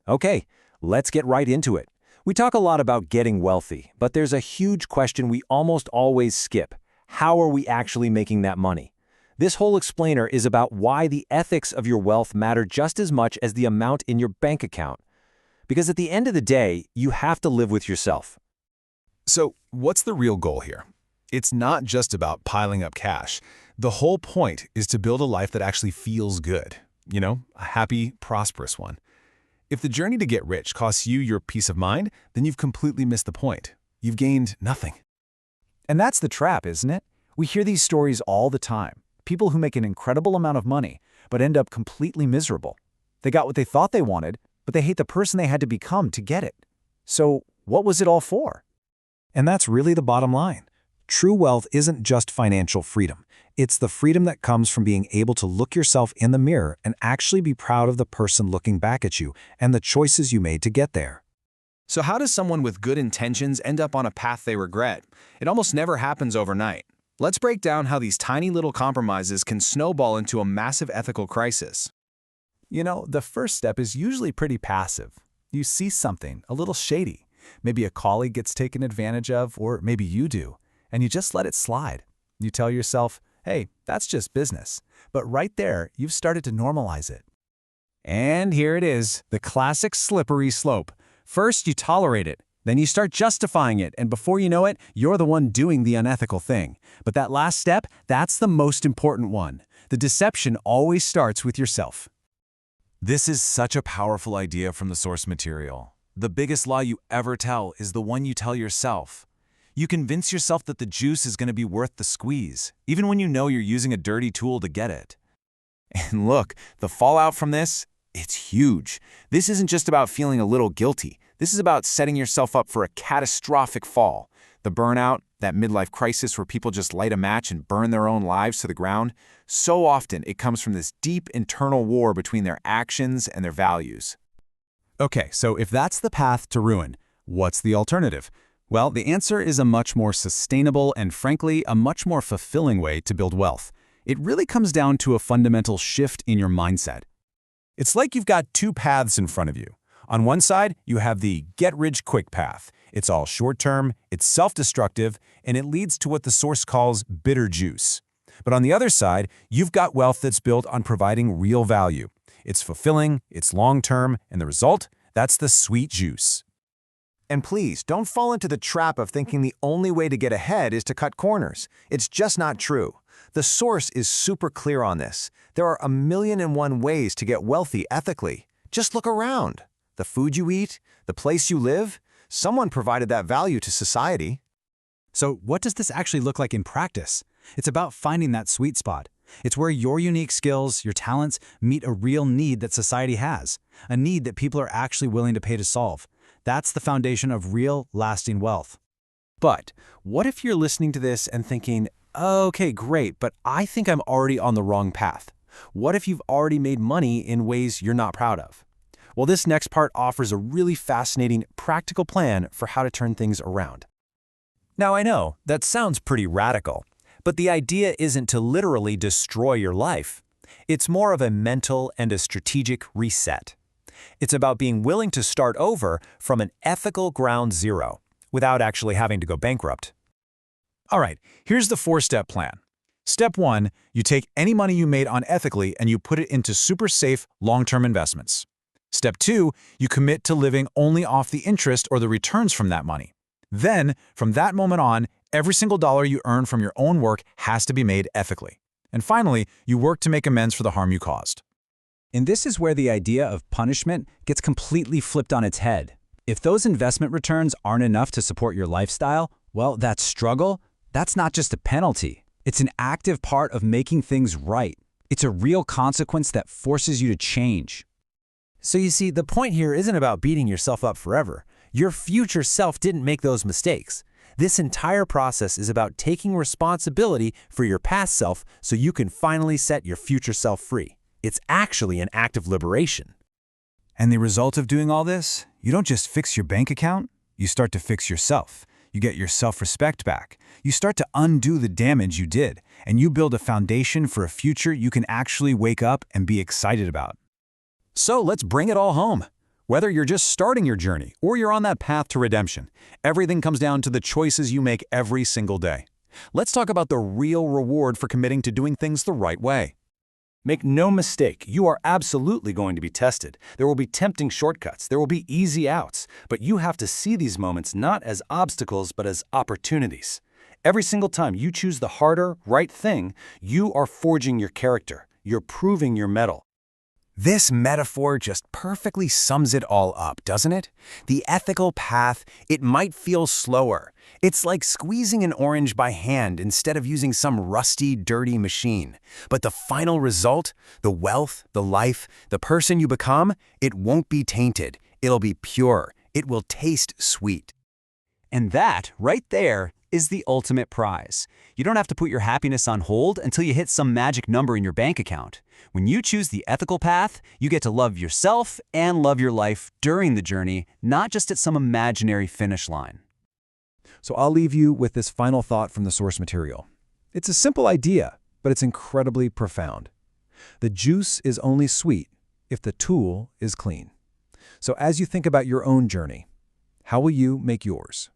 Okay, let's get right into it. We talk a lot about getting wealthy, but there's a huge question we almost always skip. How are we actually making that money? This whole explainer is about why the ethics of your wealth matter just as much as the amount in your bank account. Because at the end of the day, you have to live with yourself. So, what's the real goal here? It's not just about piling up cash. The whole point is to build a life that actually feels good. A happy, prosperous one. If the journey to get rich costs you your peace of mind, then you've completely missed the point. You've gained nothing. And that's the trap, isn't it? We hear these stories all the time. People who make an incredible amount of money, but end up completely miserable. They got what they thought they wanted, but they hate the person they had to become to get it. So, what was it all for? And that's really the bottom line. True wealth isn't just financial freedom. It's the freedom that comes from being able to look yourself in the mirror and actually be proud of the person looking back at you and the choices you made to get there. So how does someone with good intentions end up on a path they regret? It almost never happens overnight. Let's break down how these tiny little compromises can snowball into a massive ethical crisis. The first step is usually pretty passive. You see something a little shady. Maybe a colleague gets taken advantage of, or maybe you do, and you just let it slide. You tell yourself, hey, that's just business. But right there, you've started to normalize it. And here it is, the classic slippery slope. First, you tolerate it. Then you start justifying it, and before you know it, you're the one doing the unethical thing. But that last step, that's the most important one. The deception always starts with yourself. This is such a powerful idea from the source material. The biggest lie you ever tell is the one you tell yourself. You convince yourself that the juice is going to be worth the squeeze, even when you know you're using a dirty tool to get it. And look, the fallout from this, it's huge. This isn't just about feeling a little guilty. This is about setting yourself up for a catastrophic fall. The burnout, that midlife crisis where people just light a match and burn their own lives to the ground, so often it comes from this deep internal war between their actions and their values. Okay, so if that's the path to ruin, what's the alternative? Well, the answer is a much more sustainable and, frankly, a much more fulfilling way to build wealth. It really comes down to a fundamental shift in your mindset. It's like you've got two paths in front of you. On one side, you have the get-rich-quick path. It's all short-term, it's self-destructive, and it leads to what the source calls bitter juice. But on the other side, you've got wealth that's built on providing real value. It's fulfilling, it's long-term, and the result? That's the sweet juice. And please, don't fall into the trap of thinking the only way to get ahead is to cut corners. It's just not true. The source is super clear on this. There are 1,000,001 ways to get wealthy ethically. Just look around. The food you eat, the place you live, someone provided that value to society. So what does this actually look like in practice? It's about finding that sweet spot. It's where your unique skills, your talents, meet a real need that society has, a need that people are actually willing to pay to solve. That's the foundation of real, lasting wealth. But what if you're listening to this and thinking, okay, great, but I think I'm already on the wrong path? What if you've already made money in ways you're not proud of? Well, this next part offers a really fascinating, practical plan for how to turn things around. Now, I know that sounds pretty radical, but the idea isn't to literally destroy your life. It's more of a mental and a strategic reset. It's about being willing to start over from an ethical ground zero without actually having to go bankrupt. All right, here's the 4-step plan. Step 1, you take any money you made unethically and you put it into super safe, long-term investments. Step 2, you commit to living only off the interest or the returns from that money. Then, from that moment on, every single dollar you earn from your own work has to be made ethically. And finally, you work to make amends for the harm you caused. And this is where the idea of punishment gets completely flipped on its head. If those investment returns aren't enough to support your lifestyle, well, that struggle, that's not just a penalty. It's an active part of making things right. It's a real consequence that forces you to change. So you see, the point here isn't about beating yourself up forever. Your future self didn't make those mistakes. This entire process is about taking responsibility for your past self so you can finally set your future self free. It's actually an act of liberation. And the result of doing all this? You don't just fix your bank account, you start to fix yourself. You get your self-respect back. You start to undo the damage you did, and you build a foundation for a future you can actually wake up and be excited about. So let's bring it all home. Whether you're just starting your journey or you're on that path to redemption, everything comes down to the choices you make every single day. Let's talk about the real reward for committing to doing things the right way. Make no mistake, you are absolutely going to be tested. There will be tempting shortcuts, there will be easy outs, but you have to see these moments not as obstacles but as opportunities. Every single time you choose the harder, right thing, you are forging your character. You're proving your mettle. This metaphor just perfectly sums it all up, doesn't it? The ethical path, it might feel slower. It's like squeezing an orange by hand instead of using some rusty, dirty machine. But the final result, the wealth, the life, the person you become, it won't be tainted. It'll be pure. It will taste sweet. And that, right there, is the ultimate prize. You don't have to put your happiness on hold until you hit some magic number in your bank account. When you choose the ethical path, you get to love yourself and love your life during the journey, not just at some imaginary finish line. So I'll leave you with this final thought from the source material. It's a simple idea, but it's incredibly profound. The juice is only sweet if the tool is clean. So as you think about your own journey, how will you make yours?